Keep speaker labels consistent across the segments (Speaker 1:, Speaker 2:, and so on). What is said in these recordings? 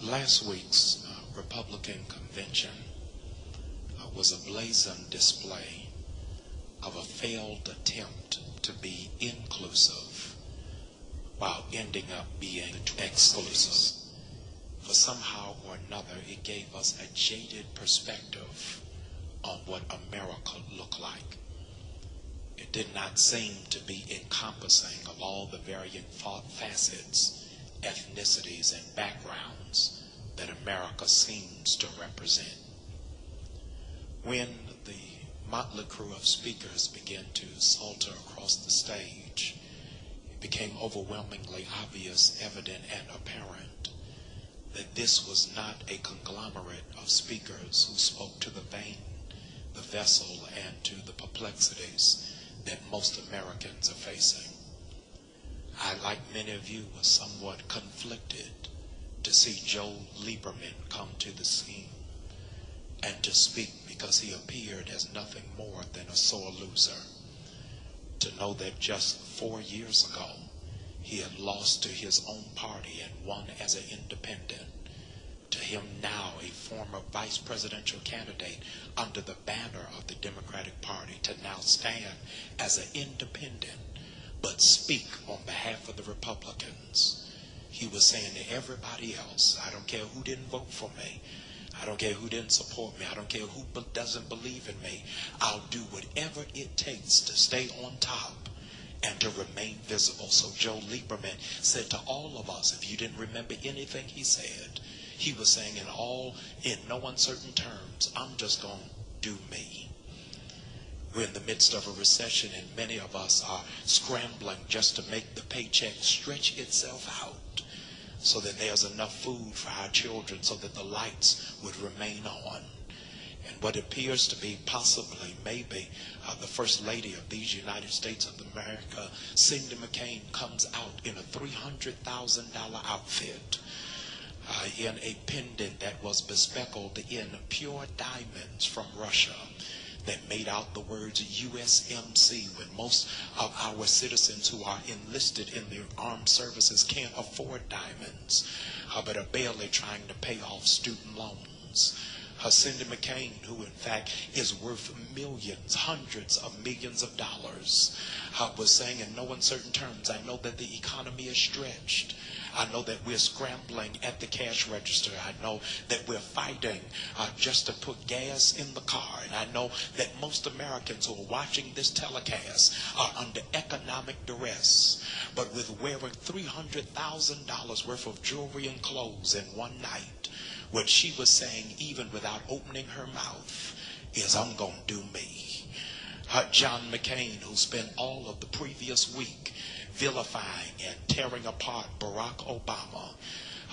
Speaker 1: Last week's Republican convention was a blazing display of a failed attempt to be inclusive while ending up being exclusive. For somehow or another, it gave us a jaded perspective on what America looked like. It did not seem to be encompassing of all the variant facets, ethnicities, and backgrounds that America seems to represent. When the motley crew of speakers began to saunter across the stage, it became overwhelmingly obvious, evident, and apparent that this was not a conglomerate of speakers who spoke to the vein, the vessel, and to the perplexities that most Americans are facing. I, like many of you, was somewhat conflicted to see Joe Lieberman come to the scene and to speak, because he appeared as nothing more than a sore loser. To know that just 4 years ago, he had lost to his own party and won as an independent. To him now, a former vice presidential candidate under the banner of the Democratic Party, to now stand as an independent but speak on behalf of the Republicans. He was saying to everybody else, I don't care who didn't vote for me, I don't care who didn't support me, I don't care who doesn't believe in me, I'll do whatever it takes to stay on top and to remain visible. So Joe Lieberman said to all of us, if you didn't remember anything he said, he was saying in no uncertain terms, I'm just going to do me. We're in the midst of a recession, and many of us are scrambling just to make the paycheck stretch itself out so that there's enough food for our children, so that the lights would remain on. And what appears to be possibly, maybe, the First Lady of these United States of America, Cindy McCain, comes out in a $300,000 outfit, in a pendant that was bespeckled in pure diamonds from Russia, that made out the words USMC, when most of our citizens who are enlisted in the armed services can't afford diamonds, but are barely trying to pay off student loans. Cindy McCain, who in fact is worth millions, hundreds of millions of dollars, was saying in no uncertain terms, I know that the economy is stretched. I know that we're scrambling at the cash register. I know that we're fighting just to put gas in the car. And I know that most Americans who are watching this telecast are under economic duress. But with wearing $300,000 worth of jewelry and clothes in one night, what she was saying, even without opening her mouth, is I'm going to do me. John McCain, who spent all of the previous week vilifying and tearing apart Barack Obama,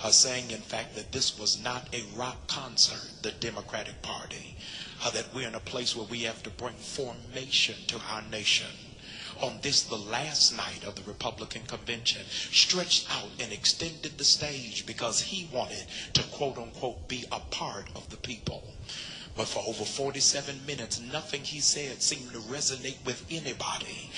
Speaker 1: saying in fact that this was not a rock concert, the Democratic Party, that we're in a place where we have to bring formation to our nation. On this, the last night of the Republican convention, stretched out and extended the stage because he wanted to quote unquote be a part of the people. But for over 47 minutes, nothing he said seemed to resonate with anybody.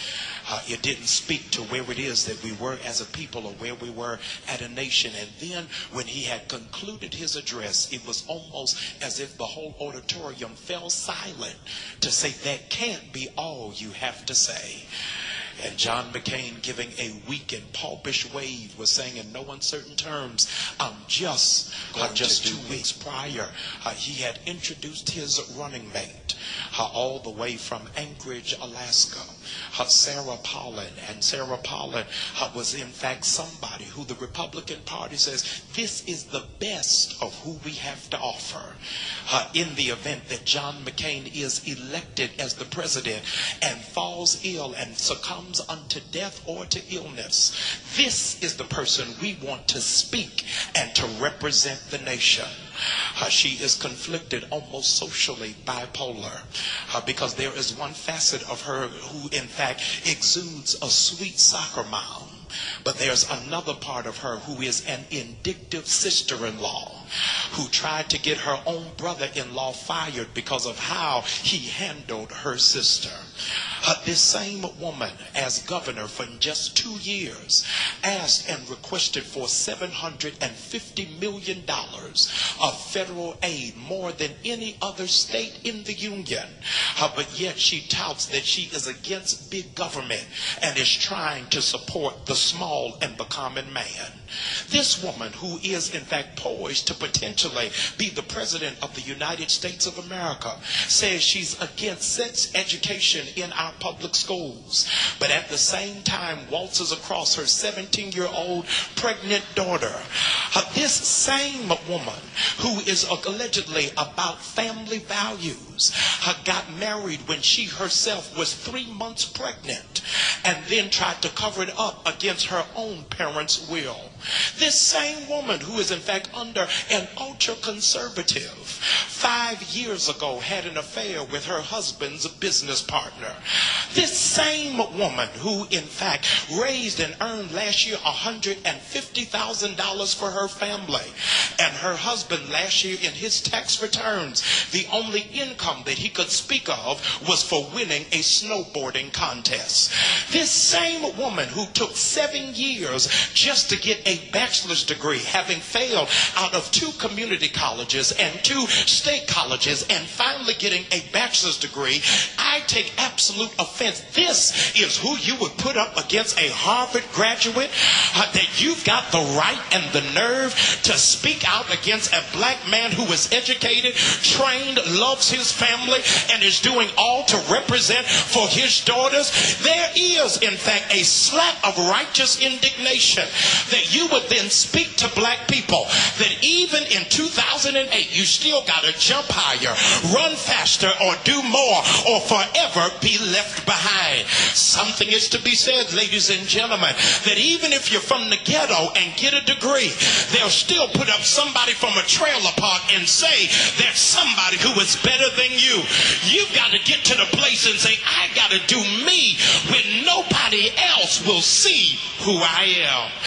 Speaker 1: It didn't speak to where it is that we were as a people or where we were at a nation. And then when he had concluded his address, it was almost as if the whole auditorium fell silent to say, that can't be all you have to say. And John McCain, giving a weak and paupish wave, was saying in no uncertain terms, just 2 weeks prior, he had introduced his running mate, all the way from Anchorage, Alaska, Sarah Palin. And Sarah Palin was in fact somebody who the Republican Party says, this is the best of who we have to offer. In the event that John McCain is elected as the president and falls ill and succumbs unto death or to illness, this is the person we want to speak and to represent the nation. She is conflicted, almost socially bipolar, because there is one facet of her who in fact exudes a sweet soccer mom, but there's another part of her who is an indictive sister-in-law who tried to get her own brother-in-law fired because of how he handled her sister. This same woman, as governor for just 2 years, asked and requested for $750 million of federal aid, more than any other state in the union. But yet she touts that she is against big government and is trying to support the small and the common man. This woman, who is in fact poised to potentially be the president of the United States of America, says she's against sex education in our public schools, but at the same time waltzes across her 17-year-old pregnant daughter. This same woman, who is allegedly about family values, got married when she herself was 3 months pregnant and then tried to cover it up against her own parents' will. This same woman, who is in fact under an ultra-conservative, 5 years ago had an affair with her husband's business partner. This same woman, who in fact raised and earned last year $150,000 for her family, and her husband last year in his tax returns, the only income that he could speak of was for winning a snowboarding contest. This same woman, who took 7 years just to get a bachelor's degree, having failed out of 2 community colleges and 2 state colleges, and finally getting a bachelor's degree, I take absolute offense. This is who you would put up against a Harvard graduate? That you've got the right and the nerve to speak out against a black man who is educated, trained, loves his family, and is doing all to represent for his daughters? There is, in fact, a slack of righteous indignation that you would then speak to black people that even in 2008, you still got to jump higher, run faster, or do more, or forever be left behind. Something is to be said, ladies and gentlemen, that even if you're from the ghetto and get a degree, they'll still put up somebody from a trailer park and say there's somebody who is better than you. You've got to get to the place and say, I got to do me when nobody else will see who I am.